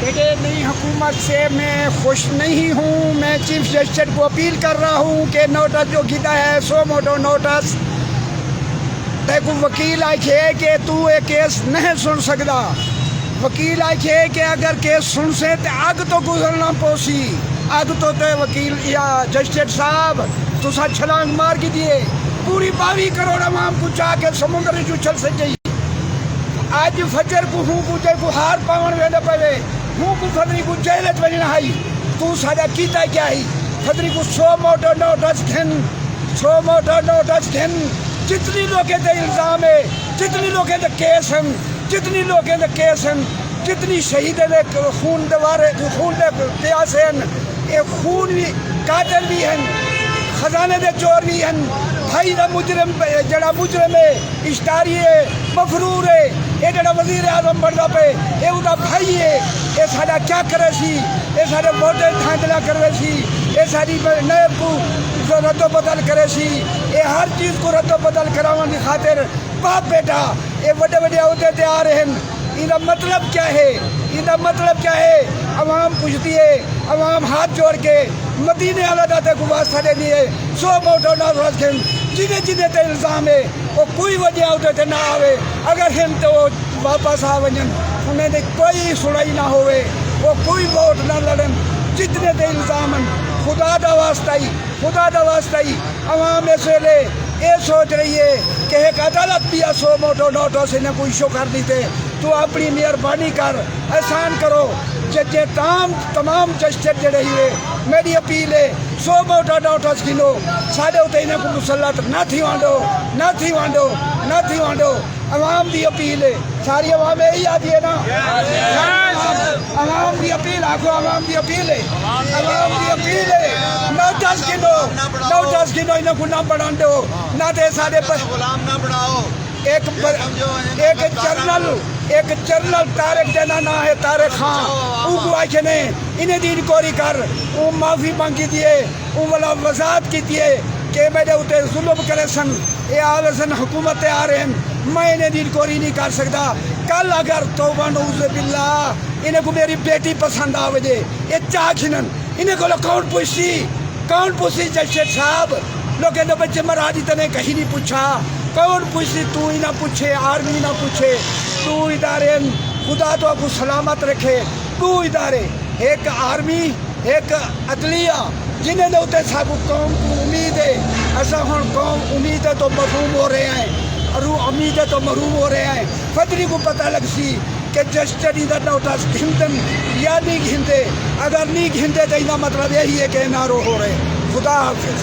بیٹے نئی حکومت سے میں خوش نہیں ہوں. میں چیف جسٹس کو اپیل کر رہا ہوں کہ نوٹس جو گدا ہے سو موٹو نوٹس دیکھو وکیل آئے کہ تو یہ کیس نہیں سن سکتا. وکیل آئے کہ اگر کیس سن سے تو اگ تو گزرنا پوسی اگ تو وکیل یا جسٹس صاحب تو سا چھلانگ مار کی دیے پوری 22 کروڑ عوام کو چاہ کے سمندر جو چل سکے. آج فجر کو ہوں کو جے کو ہار پاون ویندے پے ہوں کو فدری کو جیلت وجن ہائی تو ساڈا کیتا کیا ہی فدری کو 100 موٹو نوٹس کھن 100 موٹو نوٹس کھن. جتنی لوگوں تے الزام ہے جتنی لوگوں تے کیس ہیں جتنی لوگوں تے کیس ہیں جتنی شہید دے خون دوارے خون دے پیاس ہیں یہ خون بھی قاتل بھی ہیں خزانے دے چور بھی ہیں. بھائی دا مجرم جڑا مجرم ہے اشتاری ہے مفرور ہے یہ جڑا وزیر اعظم بنتا پہ یہ وہ بھائی ہے. یہ سارا کیا کرے سی یہ سارے موٹے دھاندلا کرے سی یہ ساری نیب کو رد و بدل کرے سی یہ ہر چیز کو رد و بدل کراؤں کی خاطر باپ بیٹا یہ بڑے بڑے عہدے تے آ رہے ہیں. ان کا مطلب کیا ہے ان کا مطلب کیا ہے عوام پوچھتی ہے عوام ہاتھ جوڑ کے مدینے والا تے کو واسطہ دے دیے 100 موٹو نوٹس کھن جنہیں جنہیں تے الزام ہے وہ کوئی وجہ عہدے تے نہ آوے اگر ہم تو واپس آ ونجن انہیں دے کوئی سنائی نہ ہوئے وہ کوئی ووٹ نہ لڑن جتنے تے الزام ہیں. خدا دا واسطہ ہی عوام اس ویلے یہ سوچ رہی ہے کہ ایک عدالت بھی 100 موٹو نوٹس انہیں کوئی ایشو کر دیتے تو اپنی مہربانی کر احسان کرو ججے تمام جسٹس جڑے ہوئے میری اپیل ہے 100 موٹو نوٹس کھنو ساڈے اتنے انہیں کو مسلط نہ تھی وانڈو عوام دی اپیل ہے ساری عوام یہی آتی ہے نا عوام دی اپیل آخو عوام دی اپیل ہے نوٹس کھنو انہیں کو نہ بڑھا دو نہ دے سارے ایک جرنل طارق دینا نہ ہے طارق خان او کو آئے نے انہیں دین کوری کر او معافی مانگی دیے او والا وضاحت کی دیے کہ میرے اتنے ظلم کرے سن یہ آوے سن حکومتیں آ رہے ہیں میں انہیں دین کوری نہیں کر سکتا. کل اگر توبہ نعوذ باللہ انہیں کو میری بیٹی پسند آوے دے یہ چاہ کھنن انہیں کو کون پوچھی جسٹس صاحب لوگوں نے بچے مرادی تنے کہیں نہیں پوچھا کون پوچھی تو ہی نہ پوچھے آرمی نہ پوچھے تو ادارے خدا تو آپ کو سلامت رکھے تو ادارے ایک آرمی ایک عدلیہ جنہیں دے ہوتے سب قوم کو امید ہے ایسا ہوں قوم امید ہے تو محروم ہو رہے ہیں امید ہے تو محروم ہو رہے ہیں. فدری کو پتہ لگ سی کہ جسٹس ادھر نوٹس گھنٹن یا نہیں گھنتے اگر نہیں گھنتے تو انہا مطلب یہی ہے کہ نارو ہو رہے. خدا حافظ.